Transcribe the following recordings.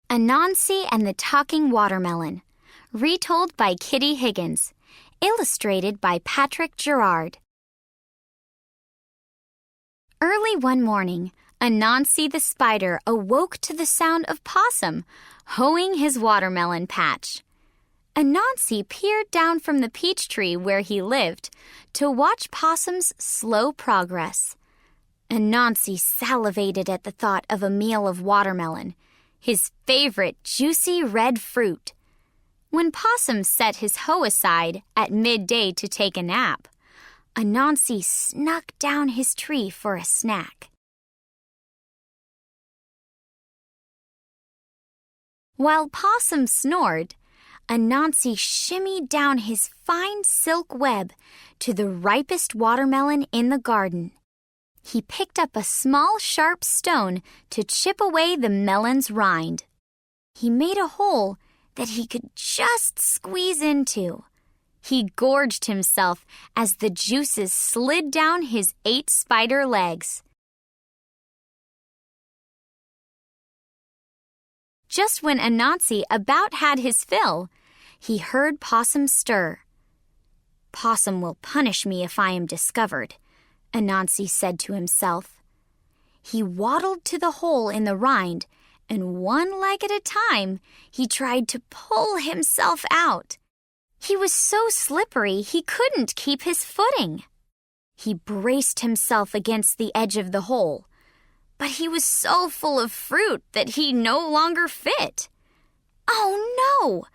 Anansi and the Talking Watermelon, retold by Kitty Higgins, illustrated by Patrick Gerard. Early one morning, Anansi the spider awoke to the sound of Possum hoeing his watermelon patch. Anansi peered down from the peach tree where he lived to watch Possum's slow progress. Anansi salivated at the thought of a meal of watermelon, his favorite juicy red fruit. When Possum set his hoe aside at midday to take a nap, Anansi snuck down his tree for a snack. While Possum snored, Anansi shimmied down his fine silk web to the ripest watermelon in the garden. He picked up a small sharp stone to chip away the melon's rind. He made a hole that he could just squeeze into. He gorged himself as the juices slid down his 8 spider legs. Just when Anansi about had his fill, he heard Possum stir. "Possum will punish me if I am discovered," Anansi said to himself. He waddled to the hole in the rind, and one leg at a time, he tried to pull himself out. He was so slippery he couldn't keep his footing. He braced himself against the edge of the hole, but he was so full of fruit that he no longer fit. "Oh no!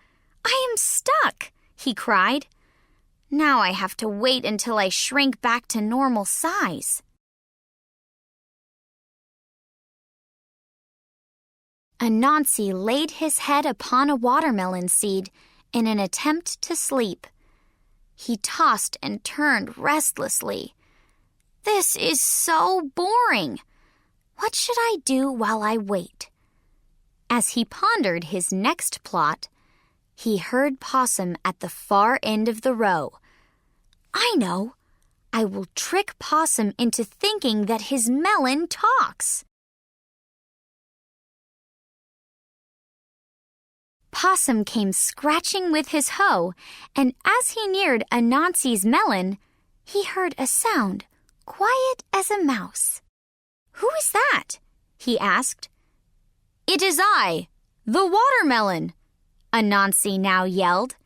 I am stuck!" he cried. "Now I have to wait until I shrink back to normal size." Anansi laid his head upon a watermelon seed in an attempt to sleep. He tossed and turned restlessly. "This is so boring. What should I do while I wait?" As he pondered his next plot, he heard Possum at the far end of the row. "I know! I will trick Possum into thinking that his melon talks." Possum came scratching with his hoe, and as he neared Anansi's melon, he heard a sound quiet as a mouse. "Who is that?" he asked. "It is I, the watermelon," Anansi now yelled.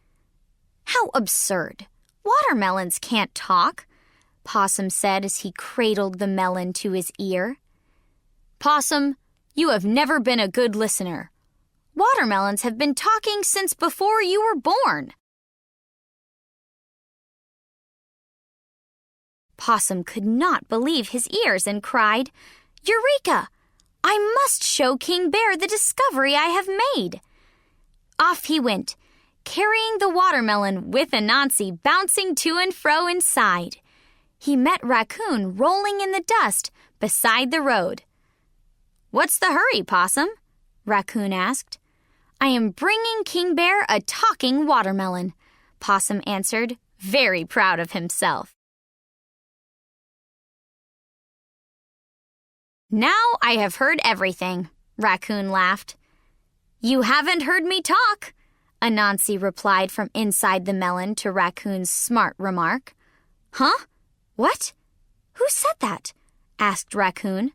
"How absurd! Watermelons can't talk," Possum said as he cradled the melon to his ear. "Possum, you have never been a good listener. Watermelons have been talking since before you were born." Possum could not believe his ears and cried, "Eureka! I must show King Bear the discovery I have made." Off he went, carrying the watermelon with Anansi bouncing to and fro inside. He met Raccoon rolling in the dust beside the road. "What's the hurry, Possum?" Raccoon asked. "I am bringing King Bear a talking watermelon," Possum answered, very proud of himself. "Now I have heard everything," Raccoon laughed. "You haven't heard me talk," Anansi replied from inside the melon to Raccoon's smart remark. "Huh? What? Who said that?" asked Raccoon.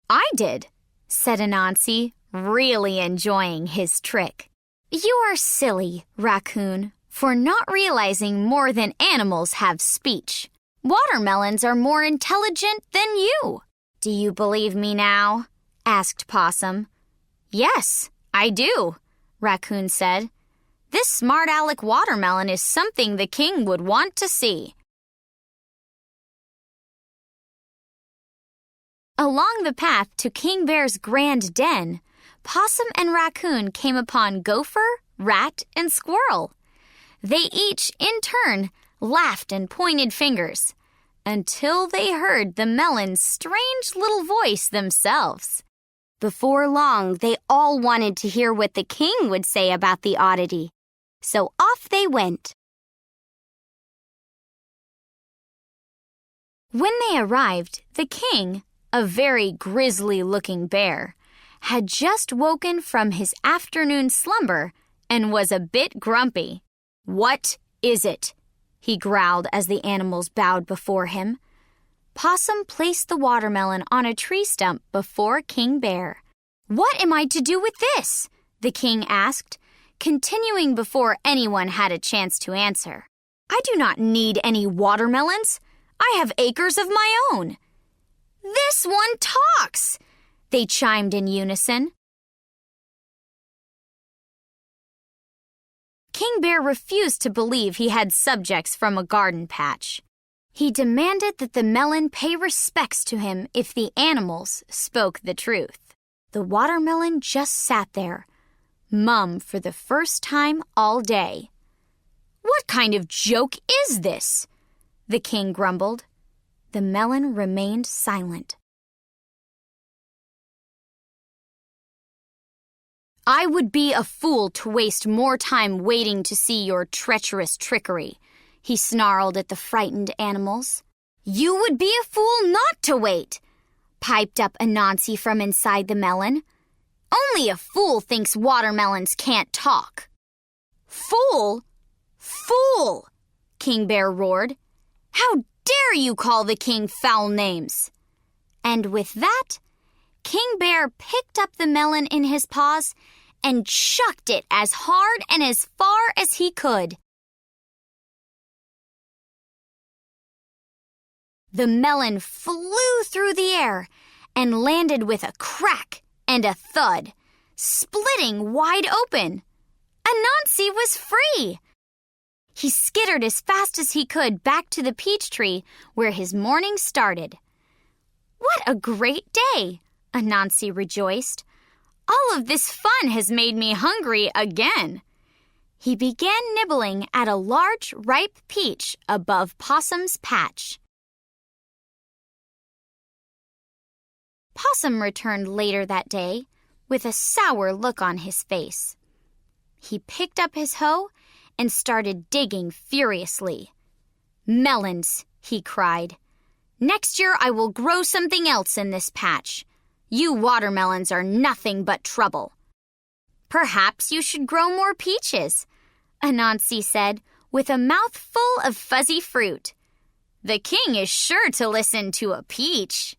"I did," said Anansi, really enjoying his trick. "You are silly, Raccoon, for not realizing more than animals have speech. Watermelons are more intelligent than you." "Do you believe me now?" asked Possum. "Yes, I do," Raccoon said. "This smart aleck watermelon is something the king would want to see." Along the path to King Bear's grand den, Possum and Raccoon came upon Gopher, Rat, and Squirrel. They each, in turn, laughed and pointed fingers, until they heard the melon's strange little voice themselves. Before long, they all wanted to hear what the king would say about the oddity, so off they went. When they arrived, the king, a very grisly-looking bear, had just woken from his afternoon slumber and was a bit grumpy. "What is it?" he growled as the animals bowed before him. Possum placed the watermelon on a tree stump before King Bear. "What am I to do with this?" the king asked, continuing before anyone had a chance to answer. "I do not need any watermelons. I have acres of my own." "This one talks!" they chimed in unison. King Bear refused to believe he had subjects from a garden patch. He demanded that the melon pay respects to him if the animals spoke the truth. The watermelon just sat there, mum for the first time all day. "What kind of joke is this?" the king grumbled. The melon remained silent. "I would be a fool to waste more time waiting to see your treacherous trickery," he snarled at the frightened animals. "You would be a fool not to wait," piped up Anansi from inside the melon. "Only a fool thinks watermelons can't talk." "Fool? Fool!" King Bear roared. "How dare you call the king foul names?" And with that, King Bear picked up the melon in his paws and chucked it as hard and as far as he could. The melon flew through the air and landed with a crack and a thud, splitting wide open. Anansi was free! He skittered as fast as he could back to the peach tree where his morning started. "What a great day!" Anansi rejoiced. "All of this fun has made me hungry again." He began nibbling at a large, ripe peach above Possum's patch. Possum returned later that day with a sour look on his face. He picked up his hoe and started digging furiously. "Melons," he cried. "Next year I will grow something else in this patch. You watermelons are nothing but trouble." "Perhaps you should grow more peaches," Anansi said, with a mouth full of fuzzy fruit. "The king is sure to listen to a peach."